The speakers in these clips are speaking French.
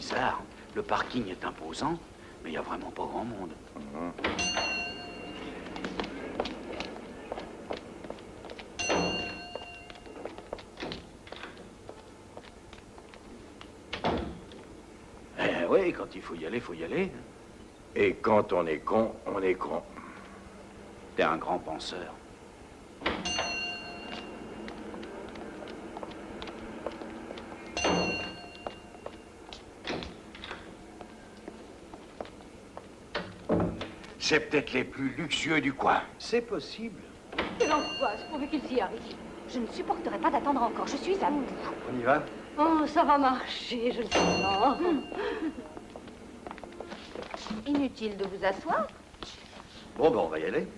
bizarre. Le parking est imposant, mais il n'y a vraiment pas grand monde. Eh oui, quand il faut y aller, faut y aller. Et quand on est con, on est con. T'es un grand penseur. C'est peut-être les plus luxueux du coin. C'est possible. Quelle angoisse, pourvu qu'ils y arrivent. Je ne supporterai pas d'attendre encore, je suis à bout. On y va? Oh, ça va marcher, je le sens. Inutile de vous asseoir. Bon, ben on va y aller.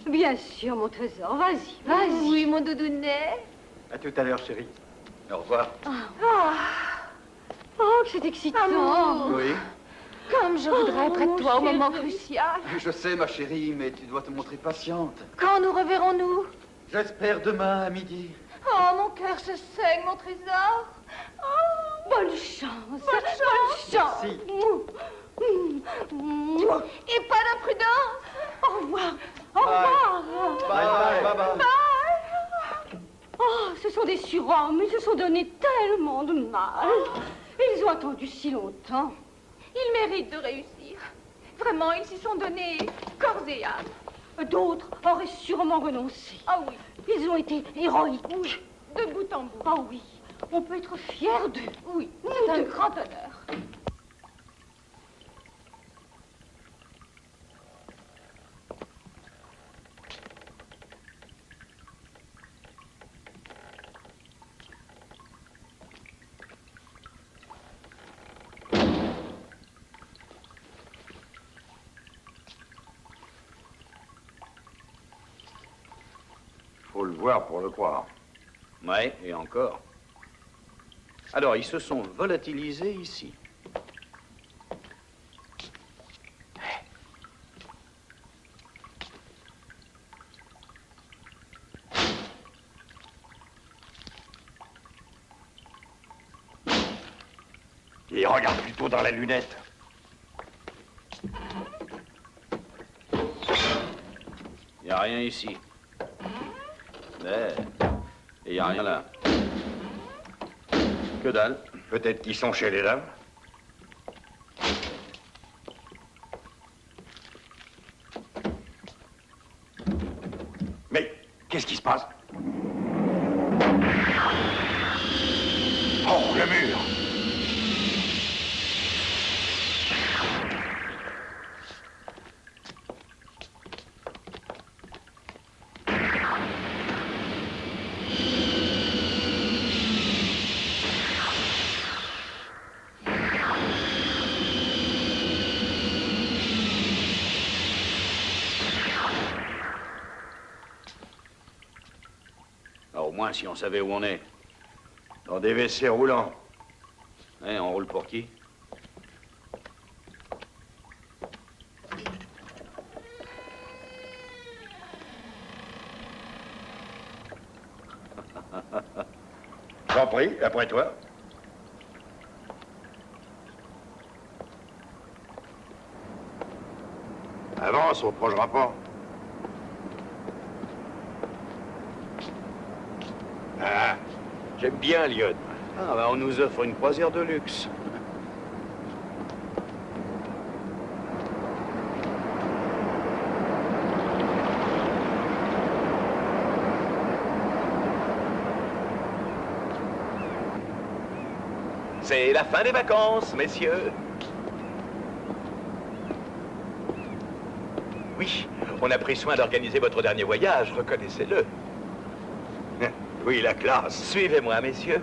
Bien sûr, mon trésor, vas-y, vas-y. Oui, mon doudounet. À tout à l'heure, chérie. Au revoir. Oh, que c'est excitant. Amour. Oui, Comme je voudrais près de mon toi au moment chéri. crucial. je sais, ma chérie, mais tu dois te montrer patiente. Quand nous reverrons-nous? J'espère demain à midi. Oh, mon cœur se saigne, mon trésor. Oh, Bonne chance. bonne chance. Merci. Et pas d'imprudence. Au revoir. Au revoir. Bye, bye, bye, bye. Oh, ce sont des surhommes, ils se sont donné tellement de mal. Ils ont attendu si longtemps. Ils méritent de réussir. Vraiment, ils s'y sont donnés corps et âme. D'autres auraient sûrement renoncé. Ah oui, Ils ont été héroïques. de bout en bout. Ah oui, on peut être fier d'eux. Oui, c'est un grand honneur. Faut le voir pour le croire. Ouais, et encore. Alors, ils se sont volatilisés ici. Et regarde plutôt dans la lunette. Il n'y a rien ici. Mais il n'y a rien là. Que dalle. Peut-être qu'ils sont chez les dames. Mais qu'est-ce qui se passe? Oh, le mur! Alors, au moins, si on savait où on est. Dans des WC roulants. Hein, on roule pour qui? J'en prie, après toi. Avance, on prendra pas. Ah, j'aime bien Lyon. Ah, bah, on nous offre une croisière de luxe. C'est la fin des vacances, messieurs. Oui, on a pris soin d'organiser votre dernier voyage, reconnaissez-le. Oui, la classe. Suivez-moi, messieurs.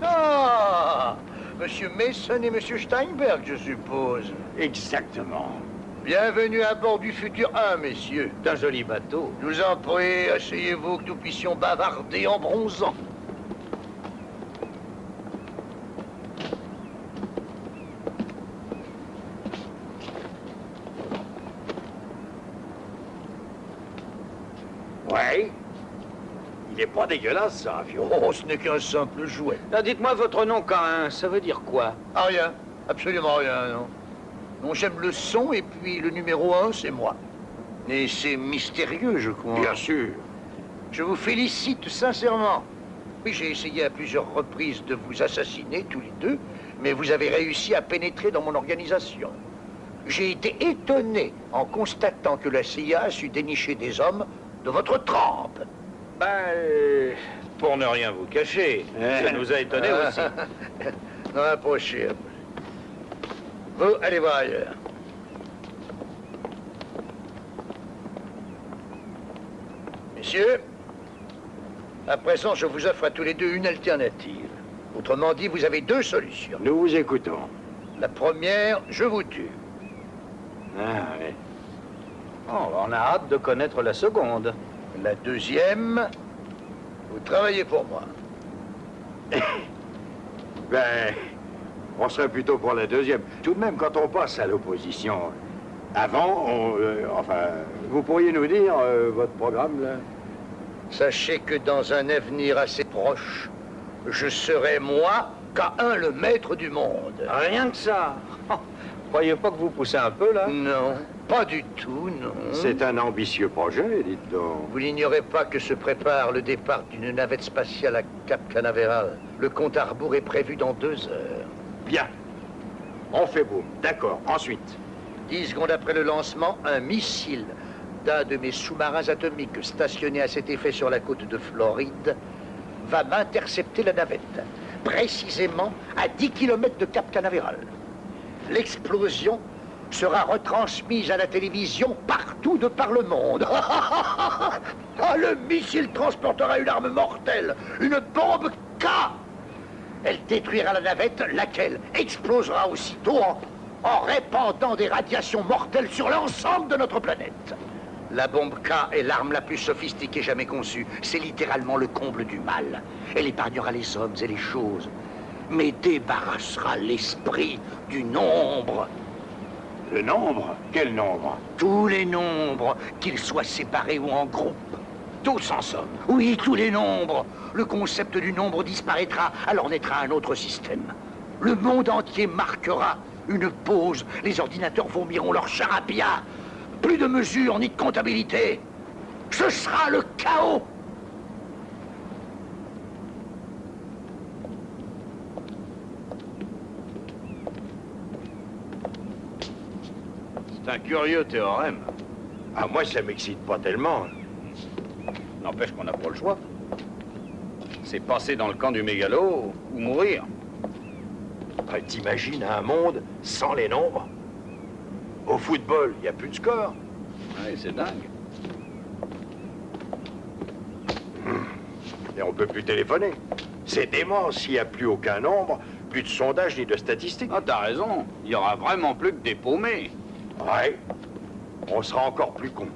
Ah, Monsieur Mason et Monsieur Steinberg, je suppose. Exactement. Bienvenue à bord du Futur 1, messieurs. D'un joli bateau. Je vous en prie, asseyez-vous que nous puissions bavarder en bronzant. Ouais, Il est pas dégueulasse, ça, avion. Oh, ce n'est qu'un simple jouet. Là, dites-moi votre nom, Caïn, ça veut dire quoi? Ah, rien. Absolument rien, non. Non, j'aime le son, et puis le numéro 1, c'est moi. Et c'est mystérieux, je crois. Bien sûr. Je vous félicite sincèrement. Oui, j'ai essayé à plusieurs reprises de vous assassiner, tous les deux, mais vous avez réussi à pénétrer dans mon organisation. J'ai été étonné en constatant que la CIA a su dénicher des hommes de votre trempe. Ben, pour ne rien vous cacher, ça nous a étonnés aussi. Non, approchez. Vous, allez voir ailleurs. Messieurs, à présent, je vous offre à tous les deux une alternative. Autrement dit, vous avez deux solutions. Nous vous écoutons. La première, je vous tue. Ah, oui. Oh, on a hâte de connaître la seconde. La deuxième, vous travaillez pour moi. Ben, on serait plutôt pour la deuxième. Tout de même, quand on passe à l'opposition, avant, enfin, vous pourriez nous dire votre programme, là? Sachez que dans un avenir assez proche, je serai, moi, K1, le maître du monde. Rien que ça. Croyez pas que vous poussez un peu, là? Non, pas du tout, non. C'est un ambitieux projet, dites donc. Vous n'ignorez pas que se prépare le départ d'une navette spatiale à Cap Canaveral. Le compte à rebours est prévu dans 2 heures. Bien. On fait boum. D'accord. Ensuite. 10 secondes après le lancement, un missile d'un de mes sous-marins atomiques stationnés à cet effet sur la côte de Floride va m'intercepter la navette, précisément à 10 km de Cap Canaveral. L'explosion sera retransmise à la télévision partout de par le monde. Ah, le missile transportera une arme mortelle, une bombe K. Elle détruira la navette, laquelle explosera aussitôt en répandant des radiations mortelles sur l'ensemble de notre planète. La bombe K est l'arme la plus sophistiquée jamais conçue. C'est littéralement le comble du mal. Elle épargnera les hommes et les choses, mais débarrassera l'esprit du nombre. Le nombre? Quel nombre? Tous les nombres, qu'ils soient séparés ou en groupe. Tous en somme. Oui, tous les nombres. Le concept du nombre disparaîtra, alors naîtra un autre système. Le monde entier marquera une pause. Les ordinateurs vomiront leur charabia. Plus de mesures ni de comptabilité. Ce sera le chaos. C'est un curieux théorème. Ah, moi, ça m'excite pas tellement. N'empêche qu'on n'a pas le choix. C'est passer dans le camp du mégalo ou mourir. T'imagines un monde sans les nombres? Au football, il n'y a plus de score. Oui, c'est dingue. Et on peut plus téléphoner. C'est dément s'il n'y a plus aucun nombre, plus de sondage ni de statistiques. Ah, t'as raison. Il y aura vraiment plus que des paumés. Ouais. On sera encore plus cons.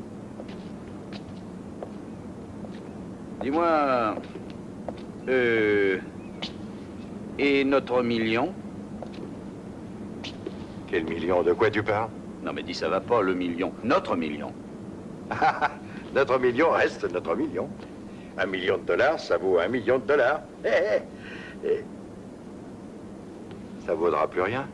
Dis-moi... Et notre million? Quel million? De quoi tu parles? Non, mais dis, ça va pas, le million. Notre million. Notre million reste notre million. $1 million, ça vaut $1 million. Ça vaudra plus rien.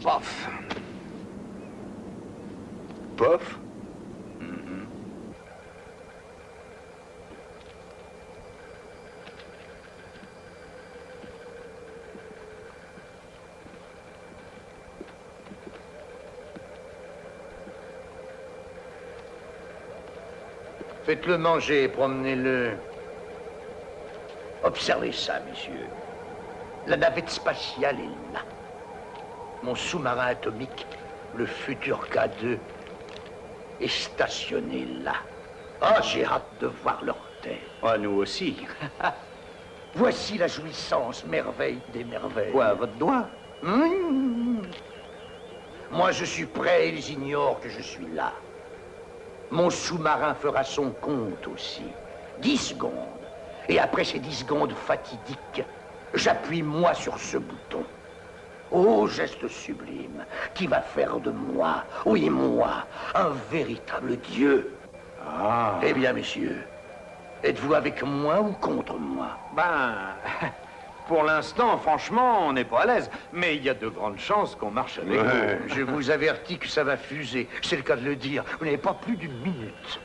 Pof. Pof. Faites-le manger, promenez-le. Observez ça, messieurs. La navette spatiale est là. Mon sous-marin atomique, le futur K2, est stationné là. Ah, j'ai hâte de voir leur tête. Ah, nous aussi. Voici la jouissance, merveille des merveilles. Quoi, à votre doigt? Moi, je suis prêt et ils ignorent que je suis là. Mon sous-marin fera son compte aussi. 10 secondes. Et après ces 10 secondes fatidiques, j'appuie moi sur ce bouton. Ô geste sublime qui va faire de moi, oui moi, un véritable dieu. Ah. Eh bien, messieurs, êtes-vous avec moi ou contre moi? Ben, pour l'instant, franchement, on n'est pas à l'aise. Mais il y a de grandes chances qu'on marche avec vous. Je vous avertis que ça va fuser. C'est le cas de le dire. Vous n'avez pas plus d'une minute.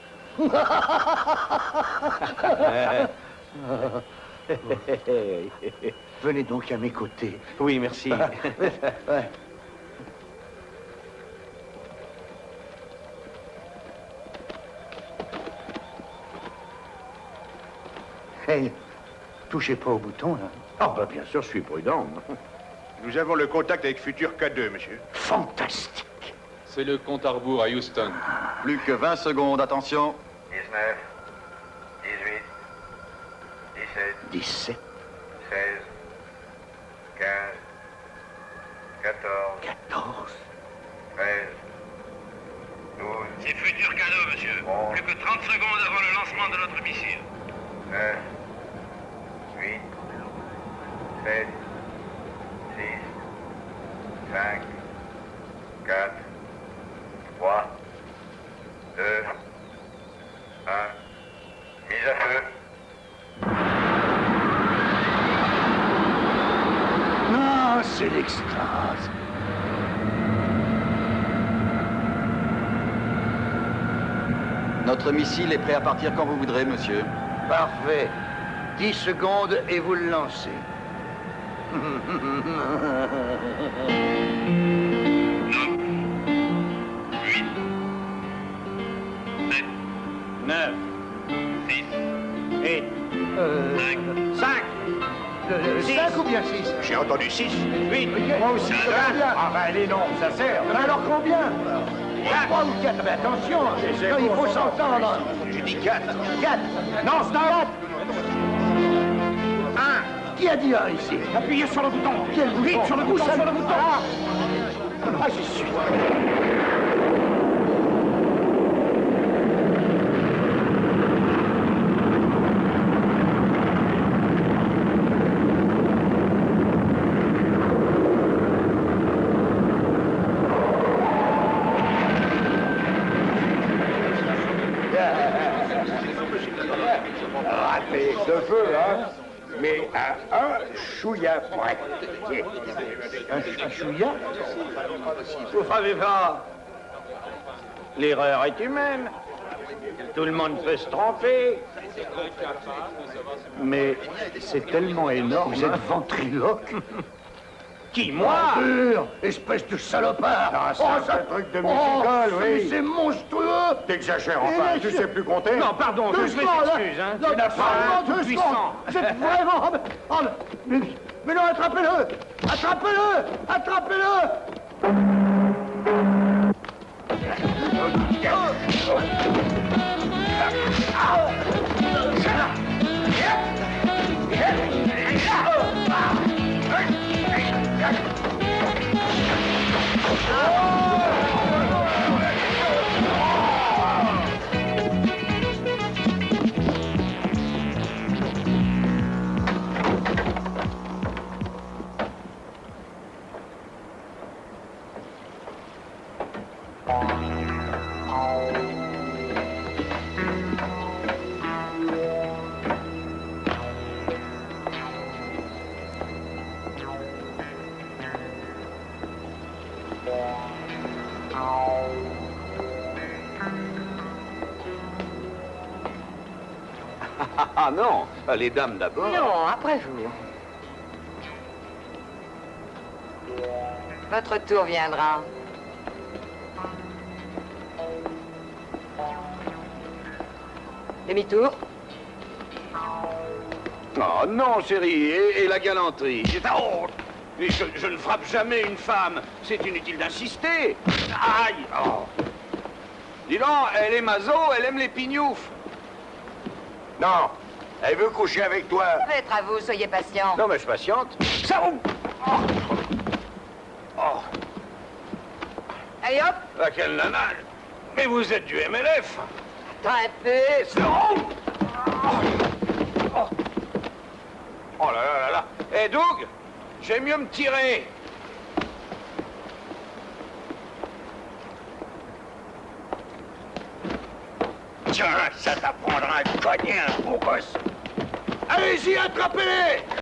Venez donc à mes côtés. Oui, merci. Ouais. Hey, touchez pas au bouton, là. Ah, ben, bien sûr, je suis prudent. Nous avons le contact avec Futur K2, monsieur. Fantastique. C'est le compte à rebours à Houston. Plus que 20 secondes, attention. 19, 18, 17, 17, 16, 15, 14, 14. 13, 12. C'est Futur K2, monsieur. Plus que 30 secondes avant le lancement de notre missile. 9, 8, 7, 6, 5, 4, 3, 2, 1, mise à feu. Ah, c'est l'extase. Notre missile est prêt à partir quand vous voudrez, monsieur. Parfait. 10 secondes et vous le lancez. 9, 6, 8, 5, 5 ou bien 6? j'ai entendu 6, 8, Moi aussi, ça va bien. Ah, ben, allez, non, ça sert. Alors combien? 3 ou 4? Mais attention, non, il faut s'entendre. j'ai dit 4. 4. Non, stop. 1. Qui a dit 1 ici? Appuyez sur le bouton. Quel bouton? Vite, sur le bouton, sur le bouton. Ah, j'y suis. Raté de feu, hein. Mais à un chouïa près. Un chouïa? Vous savez pas, l'erreur est humaine. Tout le monde peut se tromper. Mais c'est tellement énorme. Vous êtes ventriloque? Qui, moi? Pur, espèce de salopard! Ah, c'est un truc de musical, oui. C'est monstrueux! T'exagères enfin, tu sais plus compter? Non, pardon, je Doucement, là. m'excuse, hein. Non, Tu n'as pas un tout doucement. puissant. Vous êtes vraiment... Oh, mais non, attrapez-le! Attrapez-le! Attrapez-le! Ah non, les dames d'abord. Non, après vous. Votre tour viendra. Demi-tour. Oh non, chérie, et la galanterie. Oh, je ne frappe jamais une femme. C'est inutile d'insister. Aïe. Oh. Dis donc, elle est maso, elle aime les pignoufs. Non, elle veut coucher avec toi. Ça va être à vous, soyez patient. Non, mais je patiente. Ça roule. Oh. Oh. Allez hop. Ah, quelle nana. Mais vous êtes du MLF. Attends un peu. Oh là là là là. Eh, Doug, j'aime mieux me tirer. Tiens, ça t'apprendra à cogner un beau gosse. Allez-y, attrapez-les!